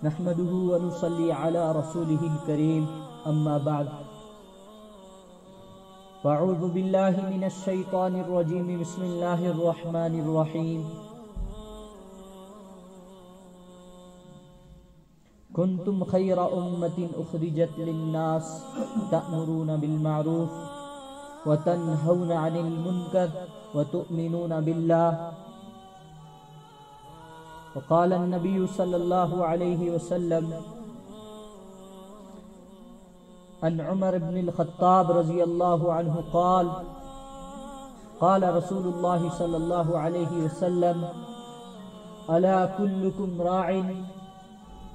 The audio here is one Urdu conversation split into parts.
نحمده ونصلي على رسوله الكريم أما بعد فأعوذ بالله من الشيطان الرجيم بسم الله الرحمن الرحيم كنتم خير أمة أخرجت للناس تأمرون بالمعروف وتنهون عن المنكر وتؤمنون بالله وقال النبي صلى الله عليه وسلم عن عمر بن الخطاب رضي الله عنه قال قال رسول الله صلى الله عليه وسلم ألا كلكم راع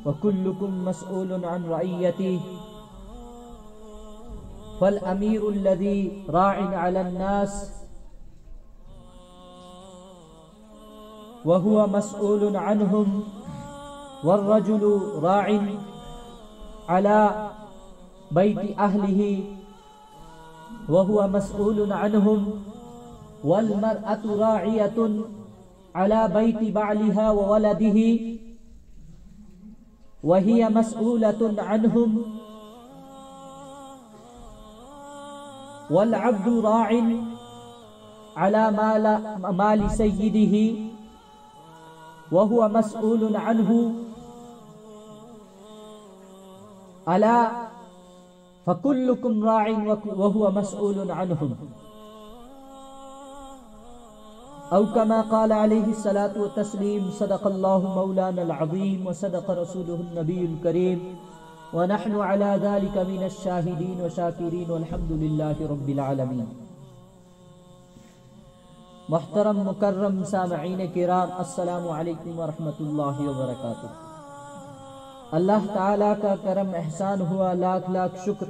وكلكم مسؤول عن رعيته فالأمير الذي راع على الناس وهو مسؤول عنهم والرجل راع على بيت أهله وهو مسؤول عنهم والمرأة راعية على بيت بعلها وولده وهي مسؤولة عنهم والعبد راع على مال سيده وهو مسؤول عنه ألا فكلكم راع وهو مسؤول عنهم أو كما قال عليه الصلاة والتسليم صدق الله مولانا العظيم وصدق رسوله النبي الكريم ونحن على ذلك من الشاهدين وشاكرين والحمد لله رب العالمين. محترم مکرم سامعین کرام السلام علیکم ورحمۃ اللہ وبرکاتہ. اللہ تعالیٰ کا کرم احسان ہوا، لاکھ لاکھ شکر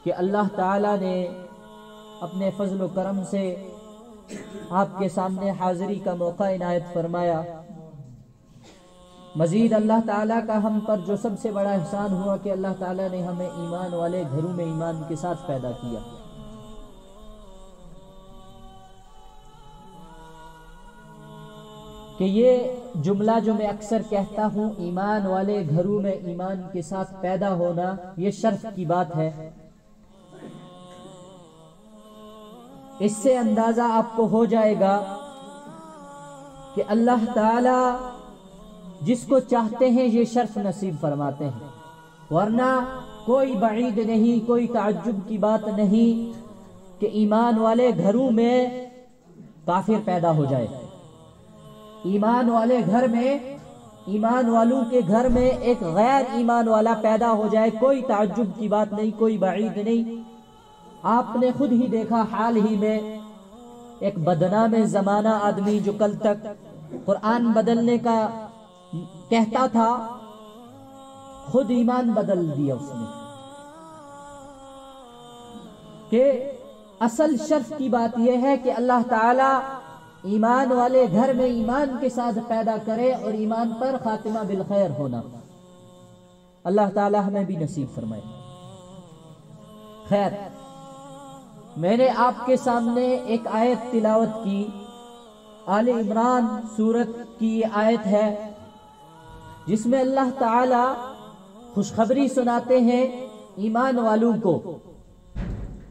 کہ اللہ تعالیٰ نے اپنے فضل و کرم سے آپ کے سامنے حاضری کا موقع عنایت فرمایا. مزید اللہ تعالیٰ کا ہم پر جو سب سے بڑا احسان ہوا کہ اللہ تعالیٰ نے ہمیں ایمان والے گھروں میں ایمان کے ساتھ پیدا کیا. کہ یہ جملہ جو میں اکثر کہتا ہوں، ایمان والے گھروں میں ایمان کے ساتھ پیدا ہونا، یہ شرف کی بات ہے. اس سے اندازہ آپ کو ہو جائے گا کہ اللہ تعالی جس کو چاہتے ہیں یہ شرف نصیب فرماتے ہیں، ورنہ کوئی بعید نہیں، کوئی تعجب کی بات نہیں کہ ایمان والے گھروں میں کافر پیدا ہو جائے. ایمان والے گھر میں، ایمان والوں کے گھر میں ایک غیر ایمان والا پیدا ہو جائے، کوئی تعجب کی بات نہیں، کوئی بعید نہیں. آپ نے خود ہی دیکھا حال ہی میں ایک بدنام زمانہ آدمی جو کل تک قرآن بدلنے کا کہتا تھا، خود ایمان بدل دیا اس نے. کہ اصل شرف کی بات یہ ہے کہ اللہ تعالی ایمان والے گھر میں ایمان کے ساتھ پیدا کرے اور ایمان پر خاتمہ بالخیر ہونا. اللہ تعالی ہمیں بھی نصیب فرمائے. خیر، میں نے آپ کے سامنے ایک آیت تلاوت کی، آل عمران سورت کی آیت ہے جس میں اللہ تعالی خوشخبری سناتے ہیں ایمان والوں کو.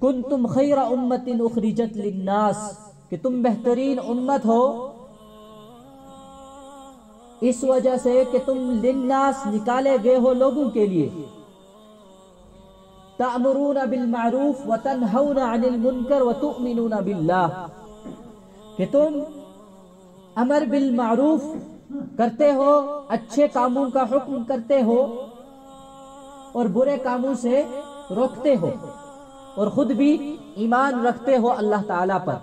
کنتم خیر امت اخرجت للناس، کہ تم بہترین امت ہو اس وجہ سے کہ تم للناس نکالے گئے ہو لوگوں کے لیے. تأمرون بالمعروف وتنہون عن المنکر وتؤمنون باللہ، کہ تم امر بالمعروف کرتے ہو، اچھے کاموں کا حکم کرتے ہو اور برے کاموں سے روکتے ہو، اور خود بھی ایمان رکھتے ہو اللہ تعالیٰ پر.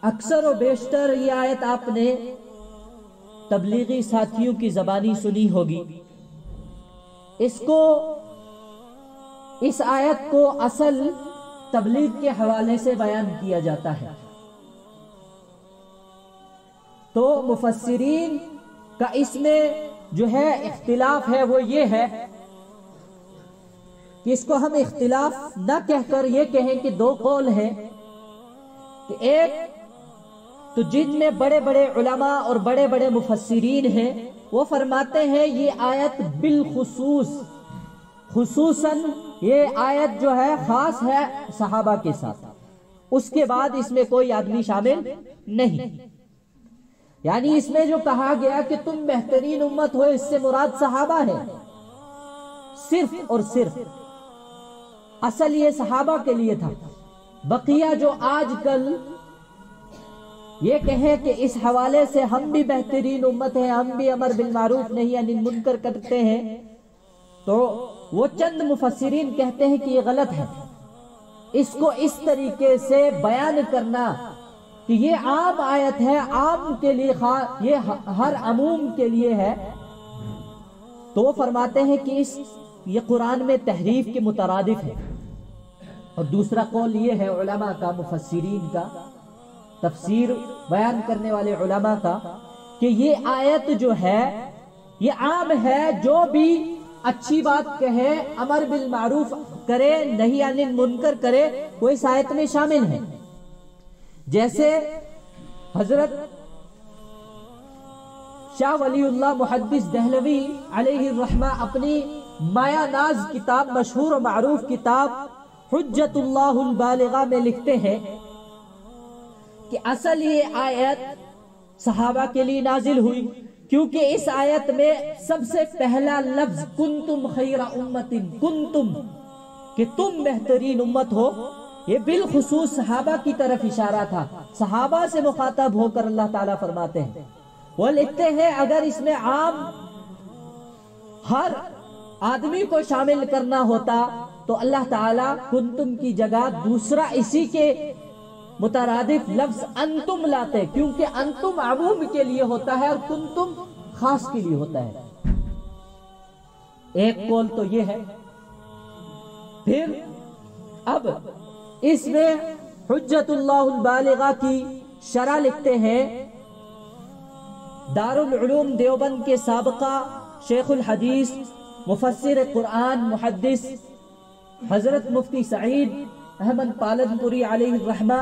اکثر و بیشتر یہ آیت آپ نے تبلیغی ساتھیوں کی زبانی سنی ہوگی. اس آیت کو اصل تبلیغ کے حوالے سے بیان کیا جاتا ہے. تو مفسرین کا اس میں جو ہے اختلاف ہے، وہ یہ ہے کہ اس کو ہم اختلاف نہ کہہ کر یہ کہیں کہ دو قول ہیں کہ ایک تو جن میں بڑے بڑے علماء اور بڑے بڑے مفسرین ہیں وہ فرماتے ہیں یہ آیت بالخصوص خصوصاً یہ آیت جو ہے خاص ہے صحابہ کے ساتھ، اس کے بعد اس میں کوئی آدمی شامل نہیں۔ یعنی اس میں جو کہا گیا کہ تم بہترین امت ہو، اس سے مراد صحابہ ہے صرف اور صرف، اصل یہ صحابہ کے لیے تھا۔ بقیہ جو آج کل یہ کہیں کہ اس حوالے سے ہم بھی بہترین امت ہیں، ہم بھی امر بالمعروف نہیں عن المنکر کرتے ہیں، تو وہ چند مفسرین کہتے ہیں کہ یہ غلط ہے۔ اس کو اس طریقے سے بیان کرنا کہ یہ عام آیت ہے، عام کے لیے یہ ہر عموم کے لیے ہے، تو وہ فرماتے ہیں کہ یہ قرآن میں تحریف کے مترادف ہے۔ اور دوسرا قول یہ ہے علماء کا، مفسرین کا، تفسیر بیان کرنے والے علماء کا، کہ یہ آیت جو ہے یہ عام ہے، جو بھی اچھی بات کہے، امر بالمعروف کرے، نہی عن المنکر کرے، وہ اس آیت میں شامل ہے۔ جیسے حضرت شاہ ولی اللہ محدث دہلوی علیہ الرحمہ اپنی مایہ ناز کتاب، مشہور و معروف کتاب حجت اللہ البالغہ میں لکھتے ہیں کہ اصل یہ آیت صحابہ کے لیے نازل ہوئی، کیونکہ اس آیت میں سب سے پہلا لفظ کنتم خیر امت، کنتم کہ تم بہترین امت ہو، یہ بالخصوص صحابہ کی طرف اشارہ تھا، صحابہ سے مخاطب ہو کر اللہ تعالیٰ فرماتے ہیں۔ وہ لکھتے ہیں اگر اس میں عام ہر آدمی کو شامل کرنا ہوتا تو اللہ تعالیٰ کنتم کی جگہ دوسرا اسی کے مترادف لفظ انتم لاتے، کیونکہ انتم عموم کے لیے ہوتا ہے اور کنتم خاص کے لیے ہوتا ہے۔ ایک قول تو یہ ہے۔ پھر اب اس میں حجت اللہ البالغہ کی شرح لکھتے ہیں دارالعلوم دیوبند کے سابقہ شیخ الحدیث مفسر قرآن محدث حضرت مفتی سعید احمد پالنپوری علیہ الرحمہ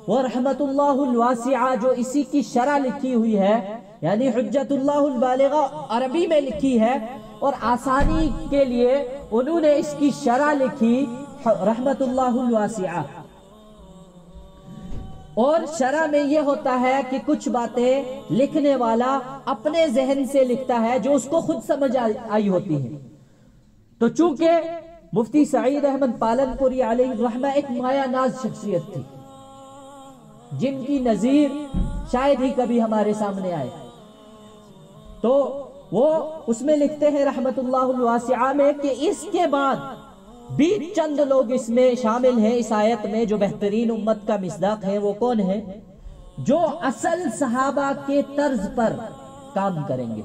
ورحمت اللہ الواسعہ، جو اسی کی شرح لکھی ہوئی ہے، یعنی حجت اللہ البالغہ عربی میں لکھی ہے اور آسانی کے لیے انہوں نے اس کی شرح لکھی رحمت اللہ الواسعہ۔ اور شرح میں یہ ہوتا ہے کہ کچھ باتیں لکھنے والا اپنے ذہن سے لکھتا ہے جو اس کو خود سمجھ آئی ہوتی ہے۔ تو چونکہ مفتی سعید احمد پالنپوری علیہ الرحمہ ایک مایہ ناز شخصیت تھی جن کی نظیر شاید ہی کبھی ہمارے سامنے آئے، تو وہ اس میں لکھتے ہیں رحمت اللہ الواسعہ میں کہ اس کے بعد بھی چند لوگ اس میں شامل ہیں اس آیت میں جو بہترین امت کا مصداق ہے۔ وہ کون ہے؟ جو اصل صحابہ کے طرز پر کام کریں گے۔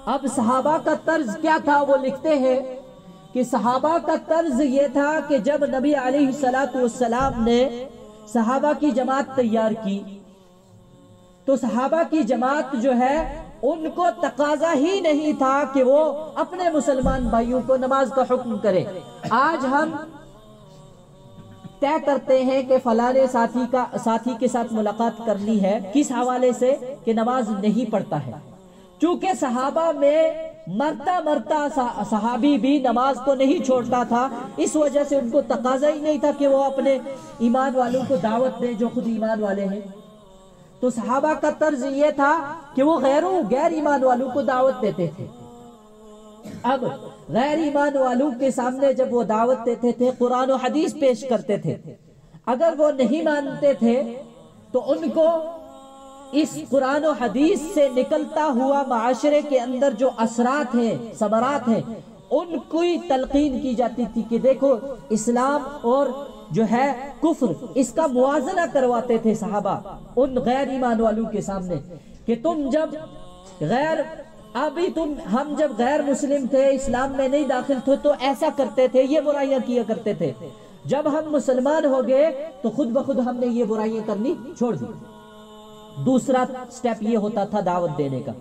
اب صحابہ کا طرز کیا تھا؟ وہ لکھتے ہیں کہ صحابہ کا طرز یہ تھا کہ جب نبی علیہ السلام نے صحابہ کی جماعت تیار کی تو صحابہ کی جماعت جو ہے ان کو تقاضا ہی نہیں تھا کہ وہ اپنے مسلمان بھائیوں کو نماز کا حکم کرے۔ آج ہم طے کرتے ہیں کہ فلانے ساتھی کے ساتھ ملاقات کرنی ہے، کس حوالے سے؟ کہ نماز نہیں پڑھتا ہے۔ چونکہ صحابہ میں مرتا صحابی بھی نماز کو نہیں چھوڑتا تھا، اس وجہ سے ان کو تقاضا ہی نہیں تھا کہ وہ اپنے ایمان والوں کو دعوت دیں جو خود ایمان والے ہیں۔ تو صحابہ کا طرز یہ تھا کہ وہ غیر ایمان والوں کو دعوت دیتے تھے۔ اب غیر ایمان والوں کے سامنے جب وہ دعوت دیتے تھے، قرآن و حدیث پیش کرتے تھے، اگر وہ نہیں مانتے تھے تو ان کو اس قرآن و حدیث سے نکلتا ہوا معاشرے کے اندر جو اثرات ہیں، ثمرات ہیں، ان کی تلقین کی جاتی تھی کہ دیکھو اسلام اور جو ہے کفر، اس کا موازنہ کرواتے تھے صحابہ ان غیر ایمان والوں کے سامنے کہ ہم جب غیر مسلم تھے، اسلام میں نہیں داخل تھے تو ایسا کرتے تھے، یہ برائیاں کیا کرتے تھے، جب ہم مسلمان ہو گئے تو خود بخود ہم نے یہ برائیاں کرنی چھوڑ دی۔ دوسرا سٹیپ یہ ہوتا تھا دعوت دینے کا۔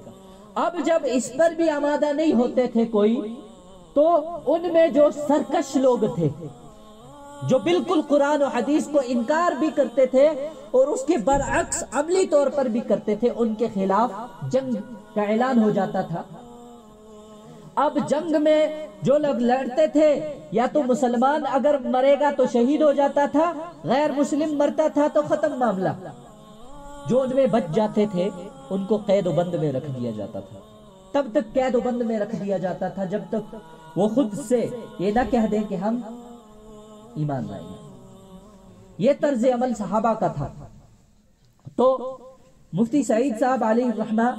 اب جب اس پر بھی آمادہ نہیں ہوتے تھے کوئی، تو ان میں جو سرکش لوگ تھے جو بالکل قرآن و حدیث کو انکار بھی کرتے تھے اور اس کے برعکس عملی طور پر بھی کرتے تھے، ان کے خلاف جنگ کا اعلان ہو جاتا تھا۔ اب جنگ میں جو لوگ لڑتے تھے، یا تو مسلمان اگر مرے گا تو شہید ہو جاتا تھا، غیر مسلم مرتا تھا تو ختم معاملہ۔ جو ان میں بچ جاتے تھے ان کو قید و بند میں رکھ دیا جاتا تھا۔ تب تک قید و بند میں رکھ دیا جاتا تھا جب تک وہ خود سے یہ نہ کہہ دیں کہ ہم ایمان لائیں گے۔ یہ طرز عمل صحابہ کا تھا۔ تو مفتی سعید صاحب علیہ الرحمہ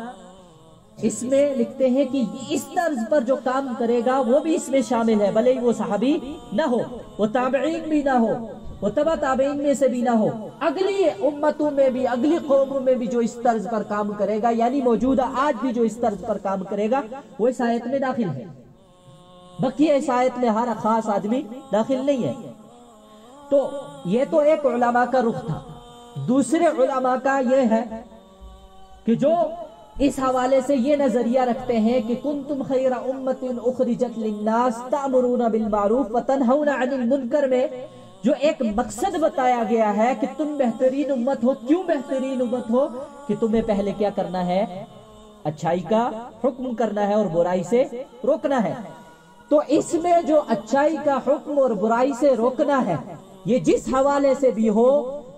اس میں لکھتے ہیں کہ اس طرز پر جو کام کرے گا وہ بھی اس میں شامل ہے، بھلے وہ صحابی نہ ہو، وہ تابعین بھی نہ ہو، وہ تبع تابعین میں سے بھی نہ ہو، اگلی امتوں میں بھی، اگلی قوموں میں بھی جو اس طرز پر کام کرے گا، یعنی موجودہ آج بھی جو اس طرز پر کام کرے گا وہ اس آیت میں داخل ہے۔ بقیہ اس آیت میں ہر خاص آدمی داخل نہیں ہے۔ تو یہ تو ایک علماء کا رخ تھا۔ دوسرے علماء کا یہ ہے کہ جو اس حوالے سے یہ نظریہ رکھتے ہیں کہ کنتم خیر امت اخرجت للناس تأمرون بالمعروف وتنہون عن المنکر میں جو ایک مقصد بتایا گیا ہے کہ تم بہترین امت ہو۔ کیوں بہترین امت ہو؟ کہ تمہیں پہلے کیا کرنا ہے؟ اچھائی کا حکم کرنا ہے اور برائی سے روکنا ہے۔ تو اس میں جو اچھائی کا حکم اور برائی سے روکنا ہے، یہ جس حوالے سے بھی ہو،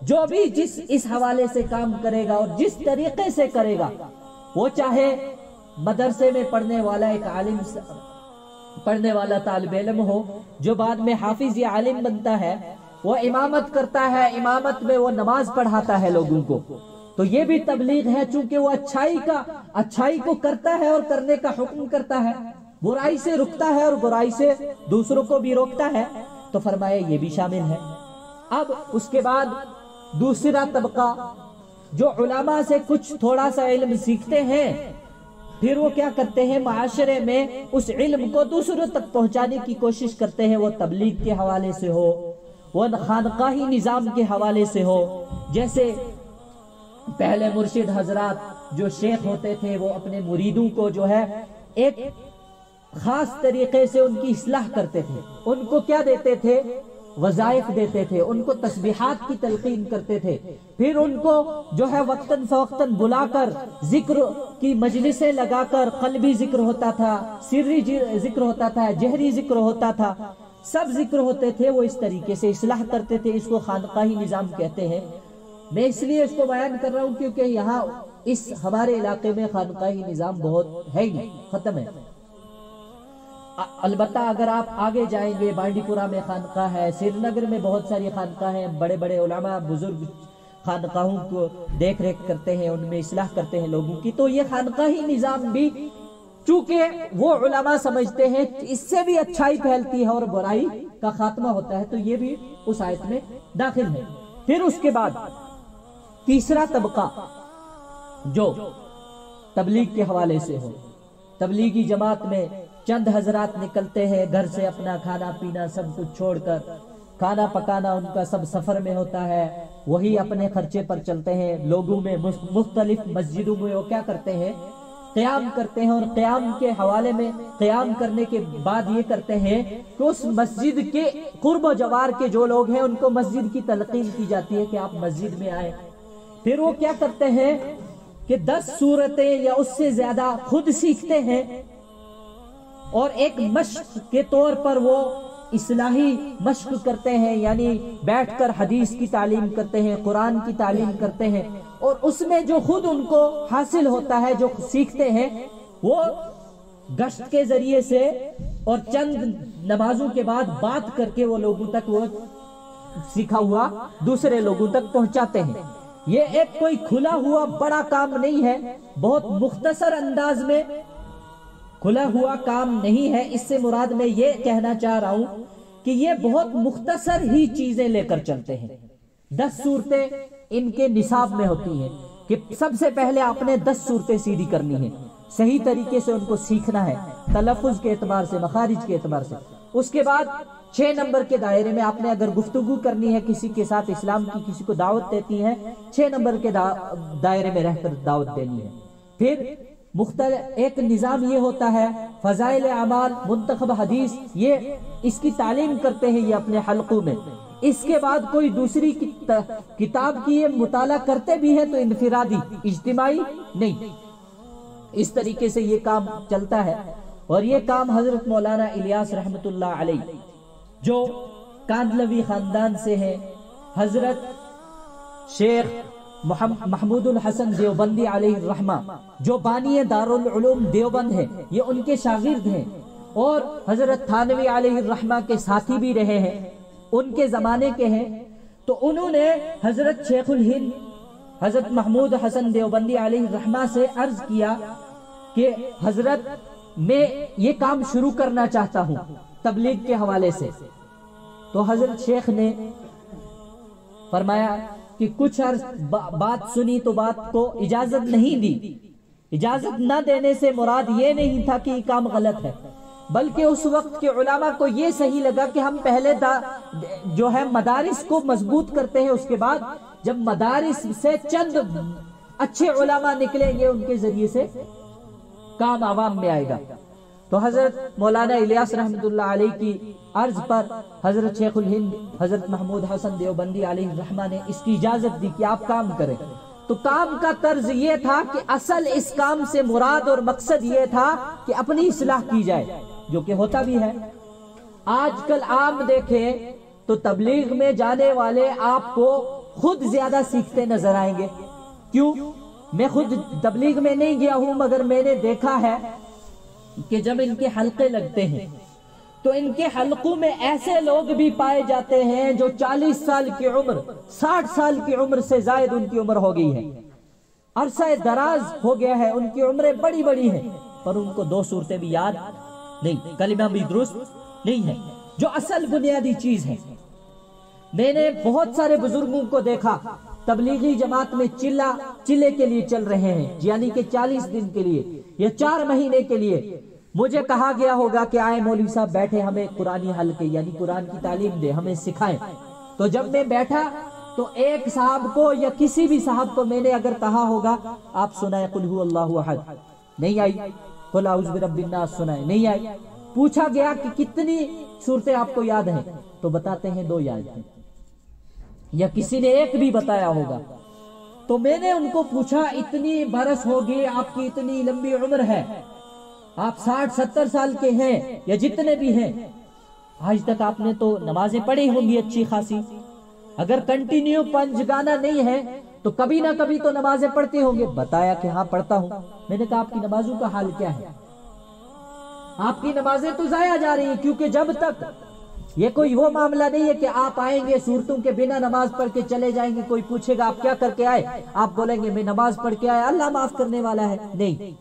جو بھی جس اس حوالے سے کام کرے گا اور جس طریقے سے کرے گا، وہ چاہے مدرسے میں پڑھنے والا ایک عالم، پڑھنے والا طالب علم ہو جو بعد میں حافظ یا عالم بنتا ہے، وہ امامت کرتا ہے، امامت میں وہ نماز پڑھاتا ہے لوگوں کو، تو یہ بھی تبلیغ ہے، چونکہ وہ اچھائی کو کرتا ہے اور کرنے کا حکم کرتا ہے، برائی سے رکتا ہے اور برائی سے دوسروں کو بھی روکتا ہے، تو فرمایا یہ بھی شامل ہے۔ اب اس کے بعد دوسرا طبقہ جو علماء سے کچھ تھوڑا سا علم سیکھتے ہیں، پھر وہ کیا کرتے ہیں؟ معاشرے میں اس علم کو دوسروں تک پہنچانے کی کوشش کرتے ہیں، وہ تبلیغ کے حوالے سے ہو، وہ خانقاہی نظام کے حوالے سے ہو۔ جیسے پہلے مرشد حضرات جو شیخ ہوتے تھے وہ اپنے مریدوں کو جو ہے ایک خاص طریقے سے ان کی اصلاح کرتے تھے، ان کو کیا دیتے تھے؟ وظائف دیتے تھے، ان کو تسبیحات کی تلقین کرتے تھے، پھر ان کو جو ہے وقتاً فوقتاً بلا کر ذکر کی مجلسیں لگا کر قلبی ذکر ہوتا تھا، سری ذکر ہوتا تھا، جہری ذکر ہوتا تھا، سب ذکر ہوتے تھے، وہ اس طریقے سے اصلاح کرتے تھے۔ اس کو خانقاہی نظام کہتے ہیں۔ میں اس لیے اس کو بیان کر رہا ہوں کیونکہ یہاں اس ہمارے علاقے میں خانقاہی نظام بہت ہے ہی نہیں، ختم ہے۔ البتہ اگر آپ آگے جائیں گے، بانڈی پورہ میں خانقاہ ہے، سری نگر میں بہت ساری خانقاہ ہیں، بڑے بڑے علماء بزرگ خانقاہوں کو دیکھ ریکھ کرتے ہیں، ان میں اصلاح کرتے ہیں لوگوں کی۔ تو یہ خانقاہی نظام بھی چونکہ وہ علماء سمجھتے ہیں اس سے بھی اچھائی پھیلتی ہے اور برائی کا خاتمہ ہوتا ہے، تو یہ بھی اس آیت میں داخل ہے۔ پھر اس کے بعد تیسرا طبقہ جو تبلیغ کے حوالے سے ہو، تبلیغی جماعت میں چند حضرات نکلتے ہیں گھر سے، اپنا کھانا پینا سب کچھ چھوڑ کر، کھانا پکانا ان کا سب سفر میں ہوتا ہے، وہی اپنے خرچے پر چلتے ہیں، لوگوں میں مختلف مسجدوں میں وہ کیا کرتے ہیں؟ قیام کرتے ہیں، اور قیام کے حوالے میں قیام کرنے کے بعد یہ کرتے ہیں کہ اس مسجد کے قرب و جوار کے جو لوگ ہیں ان کو مسجد کی تلقین کی جاتی ہے کہ آپ مسجد میں آئیں۔ پھر وہ کیا کرتے ہیں کہ 10 سورتیں یا اس سے زیادہ خود سیکھتے ہیں، اور ایک مشق کے طور پر وہ اصلاحی مشق کرتے ہیں، یعنی بیٹھ کر حدیث کی تعلیم کرتے ہیں، قرآن کی تعلیم کرتے ہیں، اور اس میں جو خود ان کو حاصل ہوتا ہے، جو سیکھتے ہیں، وہ گشت کے ذریعے سے اور چند نمازوں کے بعد بات کر کے وہ لوگوں تک وہ سیکھا ہوا دوسرے لوگوں تک پہنچاتے ہیں۔ یہ ایک کوئی کھلا ہوا بڑا کام نہیں ہے، بہت مختصر انداز میں کھلا ہوا کام نہیں ہے۔ اس سے مراد میں یہ کہنا چاہ رہا ہوں کہ یہ بہت مختصر ہی چیزیں لے کر چلتے ہیں۔ 10 صورتیں ان کے نصاب میں ہوتی ہیں کہ سب سے پہلے آپ نے 10 صورتیں سیدھی کرنی ہیں، صحیح طریقے سے ان کو سیکھنا ہے، تلفظ کے اعتبار سے، مخارج کے اعتبار سے۔ اس کے بعد 6 نمبر کے دائرے میں آپ نے اگر گفتگو کرنی ہے کسی کے ساتھ اسلام کی، کسی کو دعوت دیتی ہے، 6 نمبر کے دائرے میں رہ کر دعوت دینی ہے۔ پھر مختلف ایک نظام یہ ہوتا ہے، فضائل اعمال، منتخب حدیث، یہ اس کی تعلیم کرتے ہیں یہ اپنے حلقوں میں۔ اس کے بعد کوئی دوسری کتاب کی یہ مطالعہ کرتے بھی ہیں تو انفرادی، اجتماعی نہیں۔ اس طریقے سے یہ کام چلتا ہے، اور یہ کام حضرت مولانا الیاس رحمت اللہ علیہ جو کاندلوی خاندان سے ہیں، حضرت شیخ محمود الحسن دیوبندی علیہ الرحمہ جو بانی دارالعلوم دیوبند ہے، یہ ان کے شاگرد ہیں، اور حضرت تھانوی علیہ الرحمہ کے ساتھی بھی رہے ہیں، ان کے زمانے کے ہیں۔ تو انہوں نے حضرت شیخ الہند حضرت محمود حسن دیوبندی علیہ الرحمہ سے عرض کیا کہ حضرت میں یہ کام شروع کرنا چاہتا ہوں تبلیغ کے حوالے سے۔ تو حضرت شیخ نے فرمایا کہ کچھ عرض بات سنی تو بات کو اجازت نہیں دی۔ اجازت نہ دینے سے مراد یہ نہیں تھا کہ یہ کام غلط ہے، بلکہ اس وقت کے علماء کو یہ صحیح لگا کہ ہم پہلے جو ہے مدارس کو مضبوط کرتے ہیں، اس کے بعد جب مدارس سے چند اچھے علماء نکلیں گے ان کے ذریعے سے کام عوام میں آئے گا۔ تو حضرت مولانا الیاس رحمت اللہ علیہ کی عرض پر حضرت شیخ الہند حضرت محمود حسن دیوبندی علیہ الرحمہ نے اس کی اجازت دی کہ آپ کام کریں۔ تو کام کا طرز یہ تھا کہ اصل اس کام سے مراد اور مقصد یہ تھا کہ اپنی اصلاح کی جائے، جو کہ ہوتا بھی ہے۔ آج کل عام دیکھیں تو تبلیغ میں جانے والے آپ کو خود زیادہ سیکھتے نظر آئیں گے۔ کیوں؟ میں خود تبلیغ میں نہیں گیا ہوں، مگر میں نے دیکھا ہے کہ جب ان کے حلقے لگتے ہیں تو ان کے حلقوں میں ایسے لوگ بھی پائے جاتے ہیں جو 40 سال کی عمر، 60 سال کی عمر سے زائد ان کی عمر ہو گئی ہے، عرصہ دراز ہو گیا ہے، ان کی عمریں بڑی بڑی ہیں، پر ان کو 2 صورتیں بھی یاد نہیں، کلمہ بھی درست نہیں ہے، جو اصل بنیادی چیز ہے۔ میں نے بہت سارے بزرگوں کو دیکھا تبلیغی جماعت میں چلے کے لیے چل رہے ہیں، یعنی کہ 40 دن کے لیے یا 4 مہینے کے لیے۔ مجھے کہا گیا ہوگا کہ آئے مولوی صاحب بیٹھے، ہمیں قرآنی حلقے یعنی قرآن کی تعلیم دے، ہمیں سکھائیں۔ تو جب میں بیٹھا تو ایک صاحب کو یا کسی بھی صاحب کو میں نے اگر کہا ہوگا آپ سنائیں قل هو اللہ احد، نہیں آئی، قل اعوذ برب الناس سنائیں، نہیں آئی۔ پوچھا گیا کہ کتنی صورتیں آپ کو یاد ہیں، تو بتاتے ہیں 2 یاد ہیں، یا کسی نے 1 بھی بتایا ہوگا۔ تو میں نے ان کو پوچھا اتنی برس ہوگی، آپ کی اتنی لمبی عمر ہے، آپ 60-70 سال کے ہیں یا جتنے بھی ہیں، آج تک آپ نے تو نمازیں پڑھی ہوں گی اچھی خاصی، اگر کنٹینیو پنجگانہ نہیں ہے تو کبھی نہ کبھی تو نمازیں پڑھتے ہوں گے۔ بتایا کہ ہاں پڑھتا ہوں۔ میں نے کہا آپ کی نمازوں کا حال کیا ہے؟ آپ کی نمازیں تو ضائع جا رہی ہیں، کیونکہ جب تک یہ کوئی وہ معاملہ نہیں ہے کہ آپ آئیں گے صورتوں کے بنا نماز پڑھ کے چلے جائیں گے، کوئی پوچھے گا آپ کیا کر کے آئے، آپ بولیں گے میں نماز پڑھ کے آیا، اللہ معاف کرنے والا ہے۔ نہیں،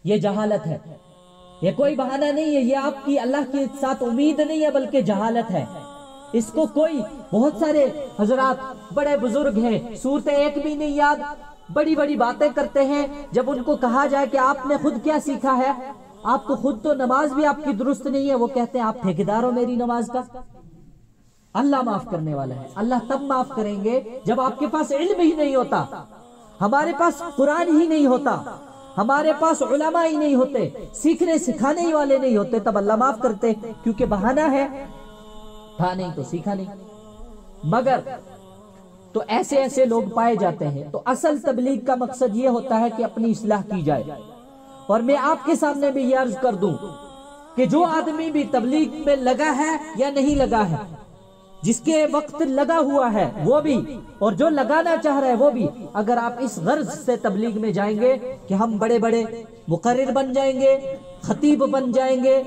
یہ جہالت ہے، یہ کوئی بہانہ نہیں ہے، یہ آپ کی اللہ کے ساتھ امید نہیں ہے بلکہ جہالت ہے۔ اس کو کوئی بہت سارے حضرات بڑے بزرگ ہیں، صورتیں 1 بھی نہیں یاد، بڑی بڑی باتیں کرتے ہیں، جب ان کو کہا جائے کہ آپ نے خود کیا سیکھا ہے، آپ کو خود تو نماز بھی آپ کی درست نہیں ہے، وہ کہتے ہیں آپ ٹھیکیدار ہو میری نماز کا۔ اللہ معاف کرنے والا ہے، اللہ تب معاف کریں گے جب آپ کے پاس علم ہی نہیں ہوتا، ہمارے پاس قرآن ہی نہیں ہوتا، ہمارے پاس علماء ہی نہیں ہوتے، سیکھنے سکھانے ہی والے نہیں ہوتے، تب اللہ معاف کرتے، کیونکہ بہانہ ہے، تھا نہیں تو سیکھا نہیں۔ مگر تو ایسے لوگ پائے جاتے ہیں۔ تو اصل تبلیغ کا مقصد یہ ہوتا ہے کہ اپنی اصلاح کی جائے۔ اور میں آپ کے سامنے بھی یہ عرض کر دوں کہ جو آدمی بھی تبلیغ میں لگا ہے یا نہیں لگا ہے، جس کے وقت لگا ہوا ہے وہ بھی، اور جو لگانا چاہ رہا ہے وہ بھی، اگر آپ اس غرض سے تبلیغ میں جائیں گے کہ ہم بڑے بڑے مقرر بن جائیں گے، خطیب بن جائیں گے،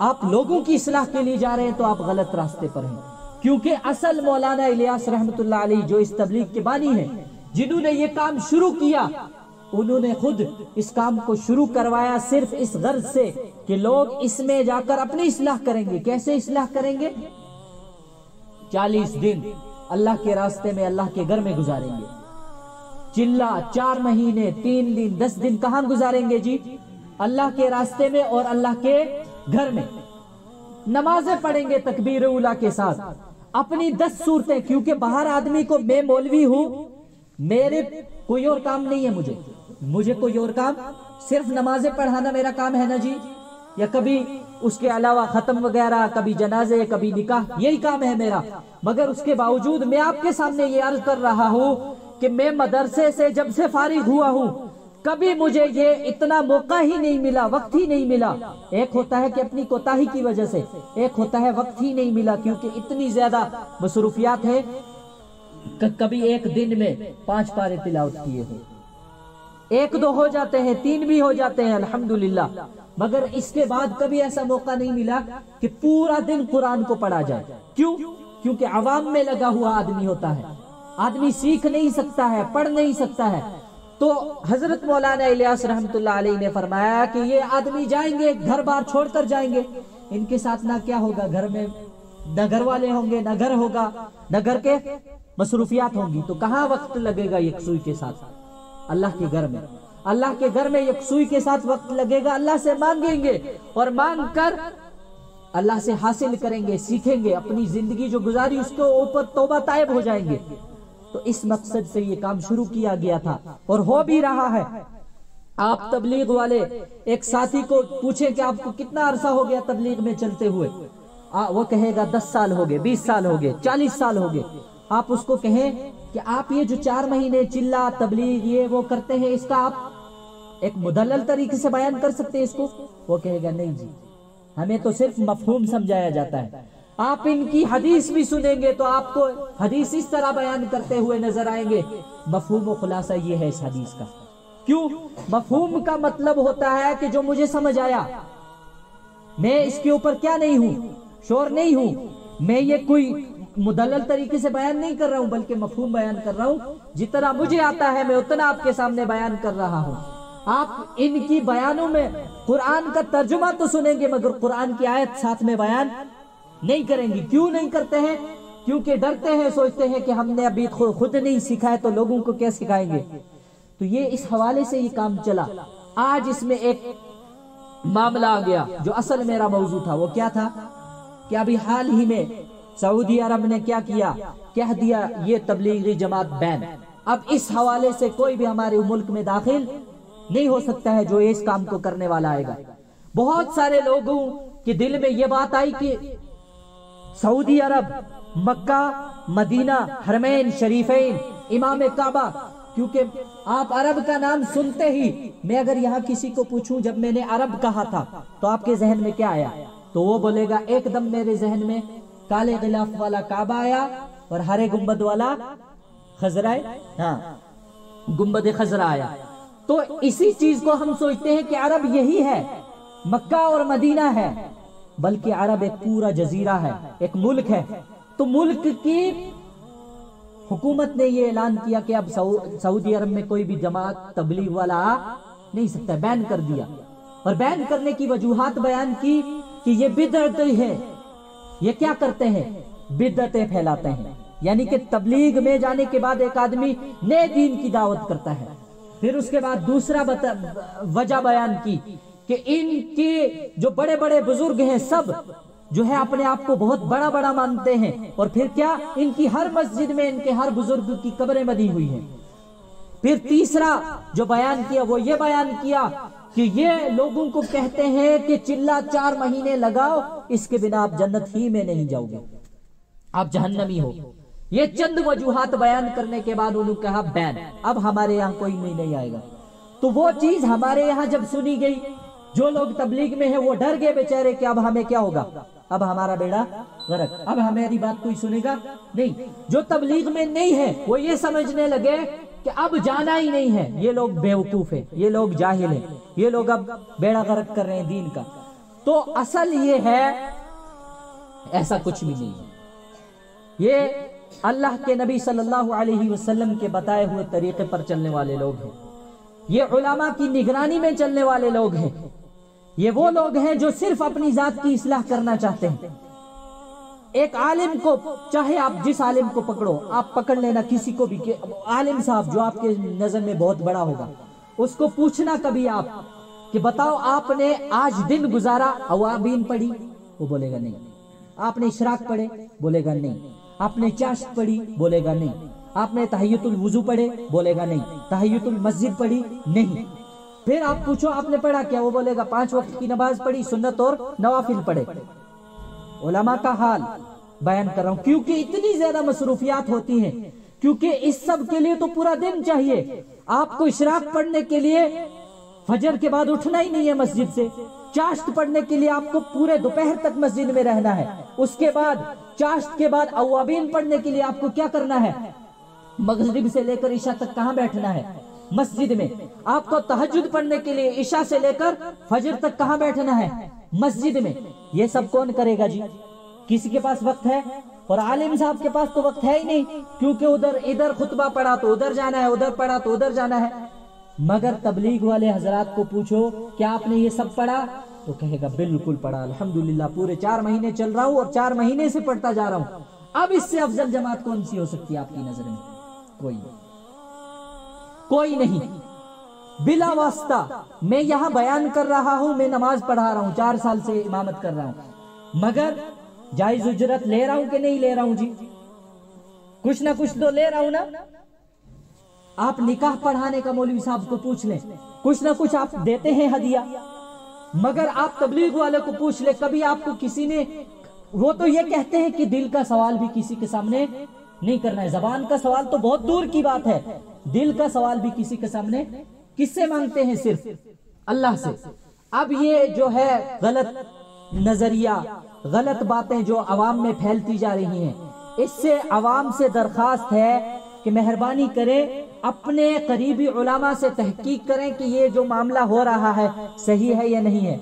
آپ لوگوں کی اصلاح کے لیے جا رہے ہیں، تو آپ غلط راستے پر ہیں۔ کیونکہ اصل مولانا الیاس رحمت اللہ علیہ جو اس تبلیغ کے بانی ہیں، جنہوں نے یہ کام شروع کیا، انہوں نے خود اس کام کو شروع کروایا صرف اس غرض سے کہ لوگ اس میں جا کر اپنی اصلاح کریں گے۔ کیسے اصلاح کریں گے؟ 40 دن اللہ کے راستے میں اللہ کے گھر میں گزاریں گے، چلا 4 مہینے 3 دن 10 دن کہاں گزاریں گے جی؟ اللہ کے راستے میں اور اللہ کے گھر میں نمازیں پڑھیں گے تکبیر اولیٰ کے ساتھ، اپنی 10 صورتیں، کیونکہ باہر آدمی کو میں مولوی ہوں، میرے کوئی اور کام نہیں ہے، مجھے کوئی اور کام، صرف نمازیں پڑھانا میرا کام ہے نا جی، یا کبھی اس کے علاوہ ختم وغیرہ، کبھی جنازے، کبھی نکاح، یہی کام ہے میرا. مگر اس کے باوجود میں آپ کے سامنے یہ عرض کر رہا ہوں کہ میں مدرسے سے جب سے فارغ ہوا ہوں کبھی مجھے یہ اتنا موقع ہی نہیں ملا، وقت ہی نہیں ملا. ایک ہوتا ہے کہ اپنی کوتاہی کی وجہ سے، ایک ہوتا ہے وقت ہی نہیں ملا کیونکہ اتنی زیادہ مصروفیات ہیں. کبھی ایک دن میں 5 پارے تلاوت کیے ہیں، 1-2 ہو جاتے ہیں، 3 بھی ہو جاتے ہیں الحمدللہ. مگر اس کے بعد کبھی ایسا موقع نہیں ملا کہ پورا دن قرآن کو پڑھا جائے. کیوں؟ کیونکہ عوام میں لگا ہوا آدمی ہوتا ہے، آدمی سیکھ نہیں سکتا ہے، پڑھ نہیں سکتا ہے. تو حضرت مولانا الیاس رحمت اللہ علیہ نے فرمایا کہ یہ آدمی جائیں گے، گھر بار چھوڑ کر جائیں گے، ان کے ساتھ نہ کیا ہوگا، گھر میں نہ گھر والے ہوں گے، نہ گھر ہوگا، نہ گھر کے مصروفیات ہوں گی. تو کہاں وقت لگے گا یکسوئی کے ساتھ؟ اللہ کے گھر میں، اللہ کے گھر میں یکسوئی کے ساتھ وقت لگے گا. اللہ سے مانگیں گے اور مانگ کر اللہ سے حاصل کریں گے، سیکھیں گے، اپنی زندگی جو گزاری اس کے اوپر توبہ طائب ہو جائیں گے. تو اس مقصد سے یہ کام شروع کیا گیا تھا اور ہو بھی رہا ہے. آپ تبلیغ والے ایک ساتھی کو پوچھیں کہ آپ کو کتنا عرصہ ہو گیا تبلیغ میں چلتے ہوئے، وہ کہے گا 10 سال ہو گئے، 20 سال ہو گئے، 40 سال ہو گئے. آپ اس کو کہیں کہ آپ یہ جو 4 مہینے چلا تبلیغ یہ وہ کرتے ہیں، اس کا آپ ایک مدلل طریقے سے بیان کر سکتے ہیں اس کو؟ وہ کہے گا نہیں جی، ہمیں تو صرف مفہوم سمجھایا جاتا ہے. آپ ان کی حدیث بھی سنیں گے تو آپ کو حدیث اس طرح بیان کرتے ہوئے نظر آئیں گے. مفہوم و خلاصہ یہ ہے اس حدیث کا. کیوں؟ مفہوم کا مطلب ہوتا ہے کہ جو مجھے سمجھ آیا، میں اس کے اوپر کیا نہیں ہوں، شور نہیں ہوں، میں یہ کوئی مدلل طریقے سے بیان نہیں کر رہا ہوں بلکہ مفہوم بیان کر رہا ہوں. جتنا مجھے آتا ہے میں اتنا آپ کے سامنے بیان کر رہا ہوں. آپ ان کی بیانوں میں قرآن کا ترجمہ تو سنیں گے مگر قرآن کی آیت ساتھ میں بیان نہیں کریں گی. کیوں نہیں کرتے ہیں؟ کیونکہ ڈرتے ہیں، سوچتے ہیں کہ ہم نے ابھی خود نہیں سکھا ہے تو لوگوں کو کیا سکھائیں گے. تو یہ اس حوالے سے یہ کام چلا. آج اس میں ایک معاملہ آ گیا جو اصل میرا موضوع تھا. وہ کیا تھا کہ ابھی حال ہی میں سعودی عرب نے کیا کیا، کہہ دیا یہ تبلیغی جماعت بین. اب اس حوالے سے کوئی بھی ہمارے ملک میں داخل نہیں ہو سکتا ہے جو اس کام کو کرنے والا آئے گا. بہت سارے لوگوں کے دل میں یہ بات آئی کہ سعودی عرب، مکہ، مدینہ، حرمین شریفین، امام کعبہ، کیونکہ آپ عرب کا نام سنتے ہی، میں اگر یہاں کسی کو پوچھوں جب میں نے عرب کہا تھا تو آپ کے ذہن میں کیا آیا، تو وہ بولے گا ایک دم میرے ذہن میں کالے غلاف والا کعبہ آیا اور ہرے گنبد والا خضرہ، گنبد خضرہ آیا. تو اسی چیز کو ہم سوچتے ہیں کہ عرب یہی ہے، مکہ اور مدینہ ہے، بلکہ عرب ایک پورا جزیرہ ہے، ایک ملک ہے. تو ملک کی حکومت نے یہ اعلان کیا کہ اب سعودی عرب میں کوئی بھی جماعت تبلیغ والا آ نہیں سکتا، بین کر دیا. اور بین کرنے کی وجوہات بیان کی کہ یہ بدعت ہے. یہ کیا کرتے ہیں؟ بدعتیں پھیلاتے ہیں. یعنی کہ تبلیغ میں جانے کے بعد ایک آدمی نئے دین کی دعوت کرتا ہے. پھر اس کے بعد دوسرا وجہ بیان کی کہ ان کے جو بڑے بڑے بزرگ ہیں سب جو ہے اپنے آپ کو بہت بڑا بڑا مانتے ہیں، اور پھر کیا ان کی ہر مسجد میں ان کے ہر بزرگ کی قبریں بنی ہوئی ہیں. پھر تیسرا جو بیان کیا وہ یہ بیان کیا کہ یہ لوگوں کو کہتے ہیں کہ چلا 4 مہینے لگاؤ، اس کے بنا آپ جنت ہی میں نہیں جاؤ گے، آپ جہنمی ہو. یہ چند وجوہات بیان کرنے کے بعد انہوں نے کہا بین، اب ہمارے یہاں کوئی نہیں آئے گا. تو وہ چیز ہمارے یہاں جب سنی گئی، جو لوگ تبلیغ میں ہیں وہ ڈر گئے بیچارے کہ اب ہمیں کیا ہوگا، اب ہمارا بیڑا غرق، اب ہماری بات کوئی سنے گا نہیں. جو تبلیغ میں نہیں ہے وہ یہ سمجھنے لگے کہ اب جانا ہی نہیں ہے، یہ لوگ بیوقوف ہیں، یہ لوگ جاہل ہیں، یہ لوگ اب بیڑا غرق کر رہے ہیں دین کا. تو اصل یہ ہے ایسا کچھ بھی نہیں ہے. یہ اللہ کے نبی صلی اللہ علیہ وسلم کے بتائے ہوئے طریقے پر چلنے والے لوگ ہیں. یہ علماء کی نگرانی میں چلنے والے لوگ ہیں. یہ وہ لوگ ہیں جو صرف اپنی ذات کی اصلاح کرنا چاہتے ہیں. ایک عالم کو، چاہے آپ جس عالم کو پکڑو، آپ پکڑ لینا کسی کو بھی، عالم صاحب جو آپ کے نظر میں بہت بڑا ہوگا، اس کو پوچھنا کبھی آپ کہ بتاؤ آپ نے آج دن گزارا اوابین پڑھی؟ وہ بولے گا نہیں. آپ نے اشراق پڑھے؟ بولے گا نہیں. آپ نے چاشت پڑھی؟ بولے گا نہیں. آپ نے تحیت الوضو پڑھے؟ بولے گا نہیں. تحیت المسجد پڑھی؟ نہیں. پھر آپ پوچھو آپ نے پڑھا کیا، وہ بولے گا 5 وقت کی نماز پڑھی، سنت اور نوافل پڑھے۔ علماء کا حال بیان کر رہا ہوں کیونکہ اتنی زیادہ مصروفیات ہوتی ہیں، کیونکہ اس سب کے لیے تو پورا دن چاہیے۔ آپ کو اشراق پڑھنے کے لیے فجر کے بعد اٹھنا ہی نہیں ہے مسجد سے، چاشت پڑھنے کے لیے آپ کو پورے دوپہر تک مسجد میں رہنا ہے، اس کے بعد چاشت کے بعد اوابین پڑھنے کے لیے آپ کو کیا کرنا ہے، مغرب سے لے کر عشاء تک کہاں بیٹھنا ہے، مسجد میں۔ آپ کو تہجد پڑھنے کے لیے عشاء سے لے کر فجر تک کہاں بیٹھنا ہے، مسجد میں۔ یہ سب کون کرے گا جی؟ کسی کے پاس وقت ہے؟ اور عالم صاحب کے پاس تو وقت ہے ہی نہیں، کیونکہ ادھر خطبہ پڑھا تو ادھر جانا ہے، ادھر پڑھا تو ادھر جانا ہے۔ مگر تبلیغ والے حضرات کو پوچھو کیا آپ نے یہ سب پڑھا؟ تو کہے گا بالکل پڑھا، الحمدللہ پورے 4 مہینے چل رہا ہوں اور 4 مہینے سے پڑھتا جا رہا ہوں۔ اب اس سے افضل جماعت کون سی ہو سکتی ہے آپ کی نظر میں؟ کوئی نہیں۔ بلا واسطہ میں یہاں بیان کر رہا ہوں، میں نماز پڑھا رہا ہوں، 4 سال سے امامت کر رہا ہوں، مگر جائز اجرت لے رہا ہوں کہ نہیں لے رہا ہوں جی؟ کچھ نہ کچھ تو لے رہا ہوں نا۔ آپ نکاح پڑھانے کا مولوی صاحب کو پوچھ لیں، کچھ نہ کچھ آپ دیتے ہیں ہدیہ، مگر آپ تبلیغ والے کو پوچھ لیں کبھی آپ کو کسی نے، وہ تو یہ کہتے ہیں کہ دل کا سوال بھی کسی کے سامنے نہیں کرنا ہے، زبان کا سوال تو بہت دور کی بات ہے، دل کا سوال بھی کسی کے سامنے، کس سے مانگتے ہیں؟ صرف اللہ سے۔ اب یہ جو ہے غلط نظریہ، غلط باتیں جو عوام میں پھیلتی جا رہی ہیں، اس سے عوام سے درخواست ہے کہ مہربانی کریں اپنے قریبی علماء سے تحقیق کریں کہ یہ جو معاملہ ہو رہا ہے صحیح ہے یا نہیں ہے۔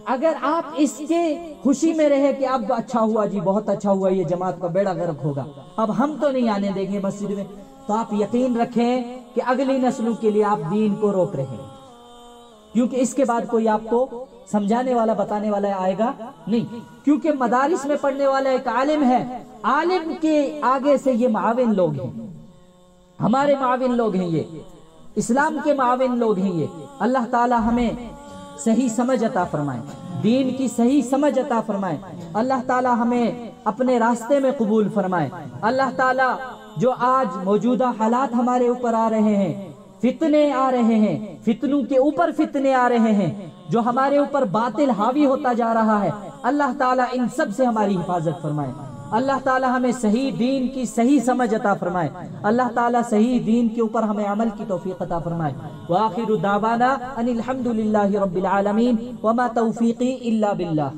اگر آپ اس کے خوشی میں رہے کہ اب اچھا ہوا جی، بہت اچھا ہوا، یہ جماعت کا بیڑا غرق ہوگا، اب ہم تو نہیں آنے دیں گے مسجد میں، تو آپ یقین رکھیں کہ اگلی نسلوں کے لیے آپ دین کو روک رہے ہیں، کیونکہ اس کے بعد کوئی آپ کو سمجھانے والا بتانے والا آئے گا نہیں، کیونکہ مدارس میں پڑھنے والا ایک عالم ہے، عالم کے آگے سے یہ معاون لوگ ہیں، ہمارے معاون لوگ ہیں، یہ اسلام کے معاون لوگ ہیں۔ یہ اللہ تعالی ہمیں صحیح سمجھ عطا فرمائے، دین کی صحیح سمجھ عطا فرمائے، اللہ تعالی ہمیں اپنے راستے میں قبول فرمائے۔ اللہ تعالی جو آج موجودہ حالات ہمارے اوپر آ رہے ہیں، فتنے آ رہے ہیں، فتنوں کے اوپر فتنے آ رہے ہیں، جو ہمارے اوپر باطل حاوی ہوتا جا رہا ہے، اللہ تعالیٰ ان سب سے ہماری حفاظت فرمائے۔ اللہ تعالیٰ ہمیں صحیح دین کی صحیح سمجھ عطا فرمائے، اللہ تعالیٰ صحیح دین کے اوپر ہمیں عمل کی توفیق عطا فرمائے۔ وآخر دعوانا ان الحمدللہ رب العالمین وما توفیقی الا باللہ۔